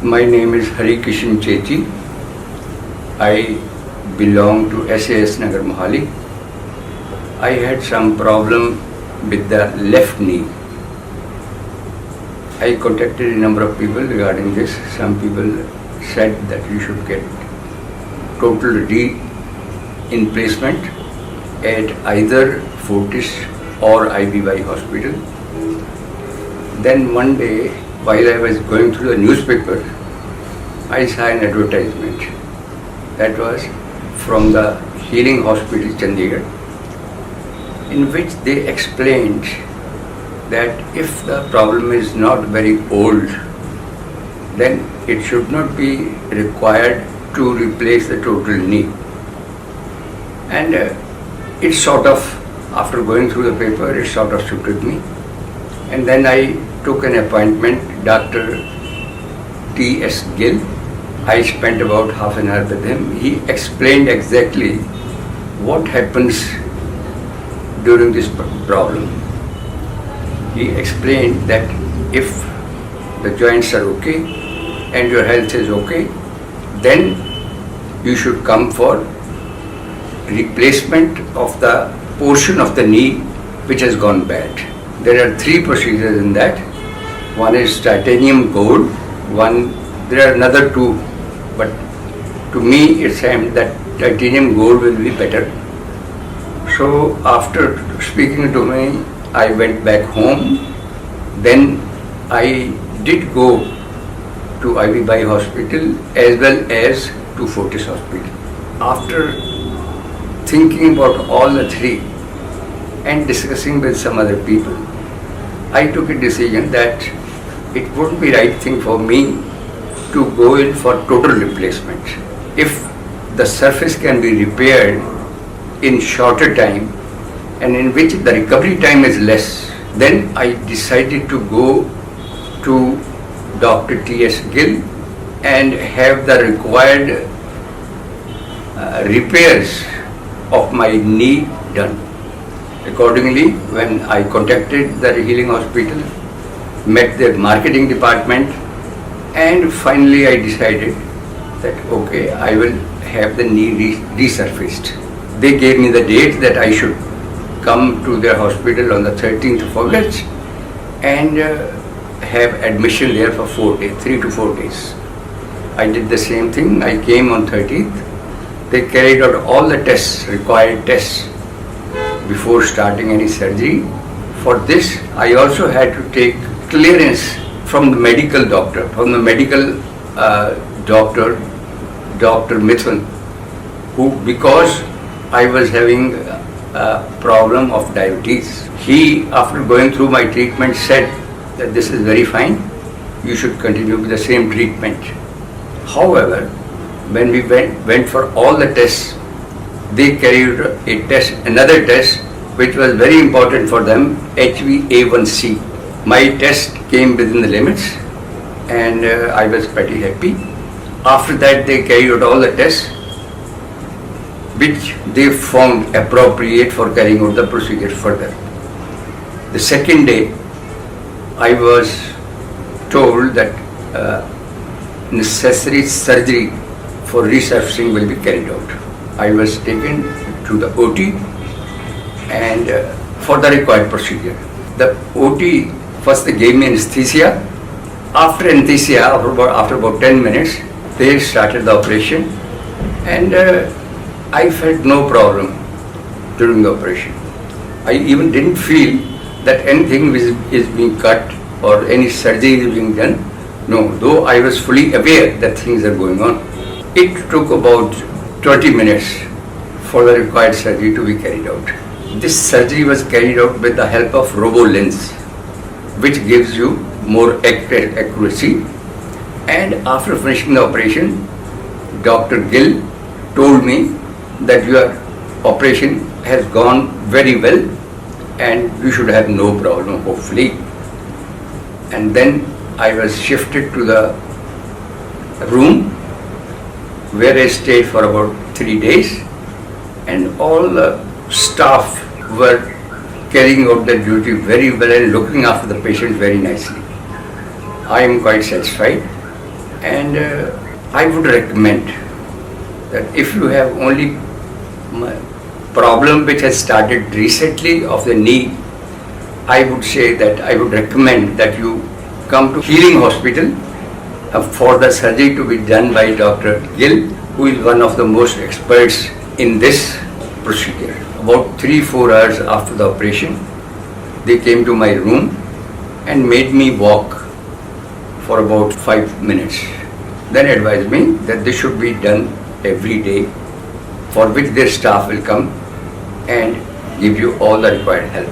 My name is Hari Kishan Chechi. I belong to SAS Nagar, Mohali. I had some problem with the left knee. I contacted a number of people regarding this. Some people said that you should get total replacement at either Fortis or IBY hospital. Then one day, while I was going through the newspaper, I saw an advertisement that was from the Healing Hospital Chandigarh, in which they explained that if the problem is not very old, then it should not be required to replace the total knee. And it sort of, after going through the paper, it sort of suited me. And then I took an appointment, Dr. SAS Gill. I spent about half an hour with him. He explained exactly what happens during this problem. He explained that if the joints are okay and your health is okay, then you should come for replacement of the portion of the knee which has gone bad. There are 3 procedures in that. One is titanium gold, there are another 2, but to me it seemed that titanium gold will be better. So after speaking to me, I went back home. Then I did go to IBY hospital as well as to Fortis hospital. After thinking about all the 3 and discussing with some other people, I took a decision that it wouldn't be right thing for me to go in for total replacement. If the surface can be repaired in shorter time and in which the recovery time is less, then I decided to go to Dr. T.S. Gill and have the required repairs of my knee done. Accordingly, when I contacted the Healing Hospital, met the marketing department, and finally I decided that okay, I will have the knee resurfaced. They gave me the date that I should come to their hospital on the 13th of August and have admission there for 4 days, 3 to 4 days. I did the same thing. I came on 13th. They carried out all the tests, required tests, before starting any surgery. For this, I also had to take clearance from the medical doctor, Dr. Mithun, who, because I was having a problem of diabetes, he, after going through my treatment, said that this is very fine, you should continue with the same treatment. However, when we went for all the tests, they carried another test which was very important for them, HbA1c. My test came within the limits and I was pretty happy. After that, they carried out all the tests which they found appropriate for carrying out the procedure further. The second day, I was told that necessary surgery for resurfacing will be carried out. I was taken to the OT and for the required procedure. The OT, first they gave me anesthesia. After anesthesia, after about 10 minutes, they started the operation and I felt no problem during the operation. I even didn't feel that anything is being cut or any surgery is being done. No, though I was fully aware that things are going on. It took about 20 minutes for the required surgery to be carried out. This surgery was carried out with the help of robolens, which gives you more accuracy. And after finishing the operation, Dr. Gill told me that your operation has gone very well and you should have no problem, hopefully. And then I was shifted to the room where I stayed for about 3 days, and all the staff were carrying out their duty very well and looking after the patient very nicely. I am quite satisfied. And I would recommend that if you have only problem which has started recently of the knee, I would say that I would recommend that you come to Healing Hospital for the surgery to be done by Dr. Gill, who is one of the most experts in this procedure. About 3-4 hours after the operation, they came to my room and made me walk for about 5 minutes. Then advised me that this should be done every day, for which their staff will come and give you all the required help.